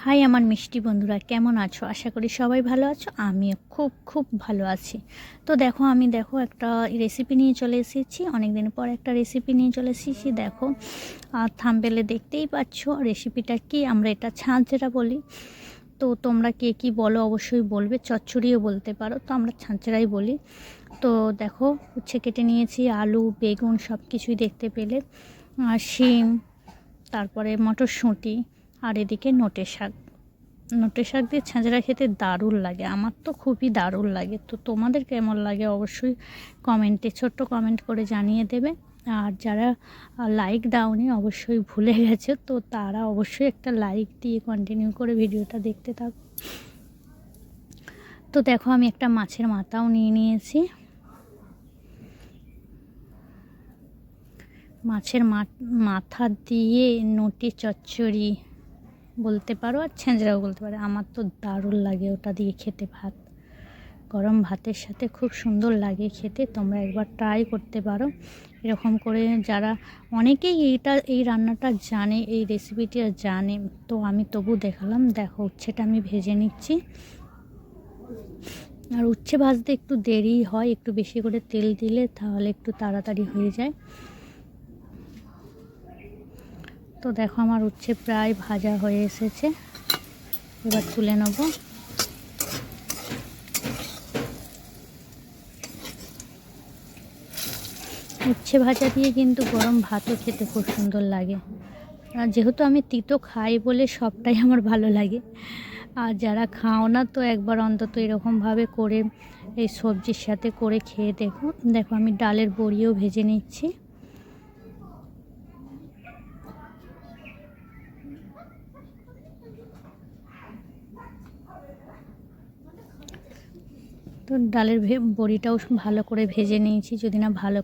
High আমার মিষ্টি বন্ধুরা, কেমন আছো? আশা করি সবাই ভালো আছো। আমিও খুব খুব ভালো আছি। তো দেখো আমি একটা রেসিপি নিয়ে চলে এসেছি। অনেক দিন পর একটা রেসিপি নিয়ে চলে এসেছি। দেখো থাম্বনেলে দেখতেই পাচ্ছ রেসিপিটা কি। আমরা এটা ছাঁচেরা বলি। তো তোমরা কে কী বলো অবশ্যই বলবে। চচ্চড়িও বলতে পারো, তো আমরা ছাঁচেরাই বলি। তো দেখো উচ্ছে কেটে নিয়েছি, আলু বেগুন সব কিছুই দেখতে পেলে, শিম, তারপরে মটরশুঁটি, আর এদিকে নোটে শাক দিয়ে ছাঁচড়া খেতে দারুণ লাগে। আমার তো খুবই দারুণ লাগে। তো তোমাদের কেমন লাগে অবশ্যই কমেন্টে ছোট্ট কমেন্ট করে জানিয়ে দেবে। আর যারা লাইক দাওনি অবশ্যই ভুলে গেছে, তো তারা অবশ্যই একটা লাইক দিয়ে কন্টিনিউ করে ভিডিওটা দেখতে থাকো। তো দেখো আমি একটা মাছের মাথাও নিয়ে নিয়েছি। মাছের মাথা দিয়ে নোটে চচ্চড়ি বলতে পারো আর ছেঁচড়াও বলতে পারো। আমার তো দারুণ লাগে ওটা দিয়ে খেতে। গরম ভাতের সাথে খুব সুন্দর লাগে খেতে। তোমরা একবার ট্রাই করতে পারো এরকম করে। যারা অনেকেই এই রান্নাটা জানে, এই রেসিপিটা জানে, তো আমি তবু দেখালাম। দেখো উচ্ছেটা আমি ভেজে নিচ্ছি। আর উচ্ছে ভাজতে একটু দেরি হয়, একটু বেশি করে তেল দিলে তাহলে একটু তাড়াতাড়ি হয়ে যায়। তো দেখো আমার উচ্ছে প্রায় ভাজা হয়ে এসেছে, এবার তুলে নেব। উচ্ছে ভাজা দিয়ে কিন্তু গরম ভাতও খেতে খুব সুন্দর লাগে। আর যেহেতু আমি তিতো খাই বলে সবটাই আমার ভালো লাগে। আর যারা খাও না তো একবার অন্তত এরকমভাবে করে এই সবজির সাথে করে খেয়ে দেখো। দেখো আমি ডালের বড়িও ভেজে নিচ্ছি। তো ডালের বড়িটাও ভালো করে ভেজে নিয়েছি। যদি না ভালো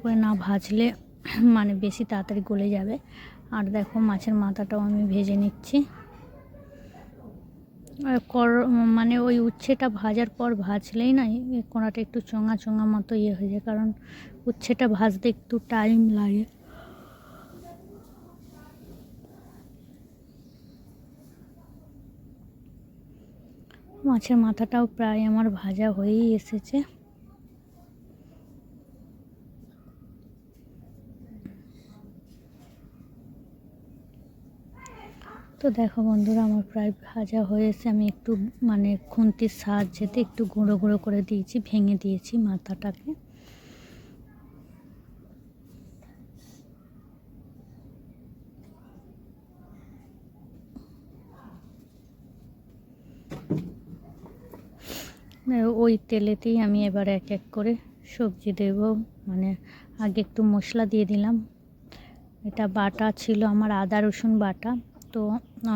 করে না ভাজলে মানে বেশি তাড়াতাড়ি গলে যাবে। আর দেখো মাছের মাথাটাও আমি ভেজে নিচ্ছি। আর মানে ওই উচ্ছেটা ভাজার পর ভাজলেই না কোনাটা একটু চোঙা চোঙা মতো হয়ে যায়, কারণ উচ্ছেটা ভাজতে একটু টাইম লাগে। মাছের মাথাটাও প্রায় আমার ভাজা হয়েই এসেছে। তো দেখো বন্ধুরা আমার প্রায় ভাজা হয়েছে। আমি একটু মানে খুন্তির সাহায্যেতে একটু গুঁড়ো গুঁড়ো করে দিয়েছি, ভেঙে দিয়েছি মাথাটাকে। ওই তেলেতেই আমি এবার এক এক করে সবজি দেব। মানে আগে একটু মশলা দিয়ে দিলাম। এটা বাটা ছিল আমার, আদা রসুন বাটা। তো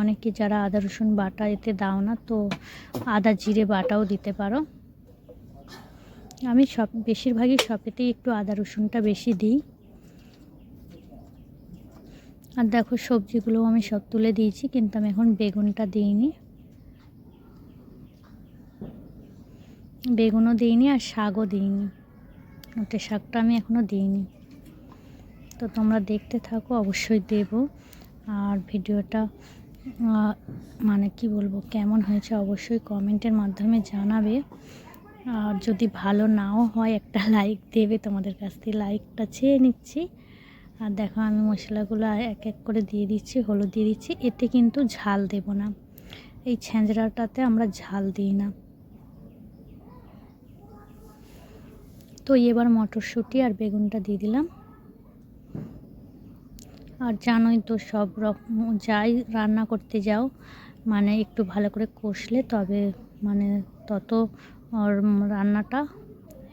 অনেকে যারা আদা রসুন বাটা এতে দাও না, তো আদা জিরে বাটাও দিতে পারো। আমি বেশিরভাগই সবেতেই একটু আদা রসুনটা বেশি দিই। আর দেখো সবজিগুলো আমি সব তুলে দিয়েছি, কিন্তু আমি এখন বেগুনটা দিইনি। বেগুনও দিইনি আর শাকও দিইনি। নোটে শাকটা আমি এখনও দিইনি। তো তোমরা দেখতে থাকো, অবশ্যই দেব। আর ভিডিওটা মানে কি বলবো কেমন হয়েছে অবশ্যই কমেন্টের মাধ্যমে জানাবে। আর যদি ভালো নাও হয় একটা লাইক দেবে। তোমাদের কাছ থেকে লাইকটা চেয়ে নিচ্ছি। আর দেখো আমি মশলাগুলো এক এক করে দিয়ে দিচ্ছি, হলুদ দিয়ে দিচ্ছি। এতে কিন্তু ঝাল দেব না, এই ছ্যাঁচড়াটাতে আমরা ঝাল দিই না। তো এবার মটরশুঁটি আর বেগুনটা দিয়ে দিলাম। আর জানোই তো সব রকম যাই রান্না করতে যাও মানে একটু ভালো করে কষলে তবে মানে তত রান্নাটা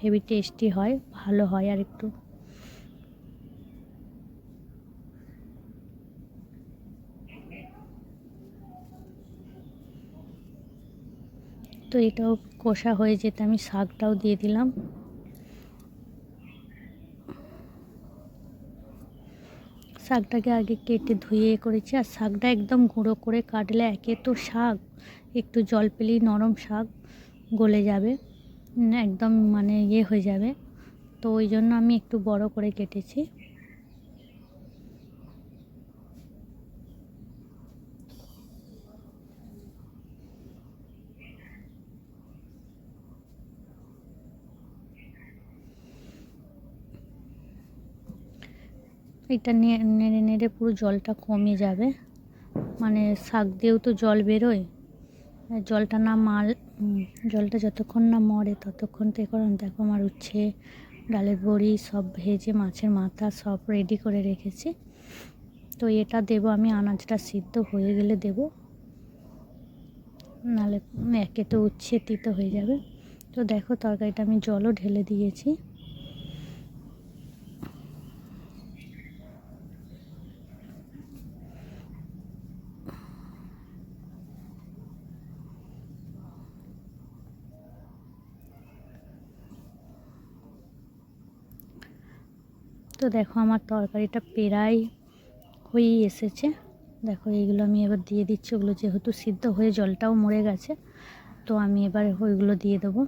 হেভি টেস্টি হয়, ভালো হয় আর একটু। তো এটাও কষা হয়ে যেতে আমি শাকটাও দিয়ে দিলাম। শাকটাকে আগে কেটে ধুয়ে করেছি। আর শাকটা একদম গুঁড়ো করে কাটলে একে তো শাক একটু জল পেলেই নরম শাক গলে যাবে, একদম মানে হয়ে যাবে। তো ওই জন্য আমি একটু বড় করে কেটেছি। এটা নেড়ে নেড়ে পুরো জলটা কমে যাবে, মানে শাক দিয়েও তো জল বেরোয়, জলটা না জলটা যতক্ষণ না মরে ততক্ষণ তো করুন। দেখো আমার উচ্ছে, ডালের বড়ি সব ভেজে, মাছের মাথা সব রেডি করে রেখেছি। তো এটা দেবো আমি, আনাজটা সিদ্ধ হয়ে গেলে দেবো, নাহলে একে তো উচ্ছে তিতো হয়ে যাবে। তো দেখো তরকারিটা আমি জলও ঢেলে দিয়েছি। তো দেখো আমার তরকারিটা প্রায় হয়েই এসেছে। দেখো এইগুলো আমি এবার দিয়ে দিচ্ছি, ওগুলো যেহেতু সিদ্ধ হয়ে জলটাও মরে গেছে, তো আমি এবার ওইগুলো দিয়ে দেবো।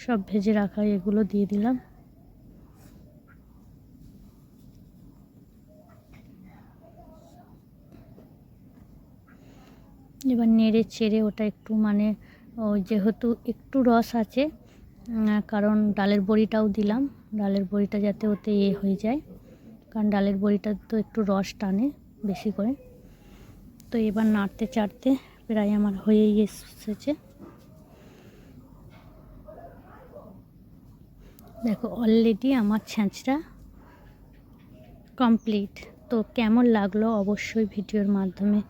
সব ভেজে রাখা এগুলো দিয়ে দিলাম। এবার নেড়ে চেড়ে ওটা একটু, মানে ওই যেহেতু একটু রস আছে, কারণ ডালের বড়িটাও দিলাম, ডালের বড়িটা যাতে ওতে হয়ে যায়, কারণ ডালের বড়িটা তো একটু রস টানে বেশি করে। তো এবার নাড়তে চাড়তে প্রায় আমার হয়েই এসেছে। দেখো অলরেডি আমার ছ্যাঁচড়া কমপ্লিট। তো কেমন লাগলো অবশ্যই ভিডিওর মাধ্যমে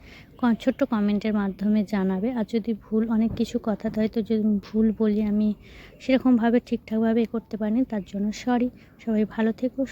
ছোট্ট কমেন্টের মাধ্যমে জানাবে। আর যদি অনেক কিছু কথা হয়তো যদি ভুল বলি, আমি সেরকমভাবে ঠিকঠাকভাবে করতে পারিনি, তার জন্য সরি। সবাই ভালো থেকো।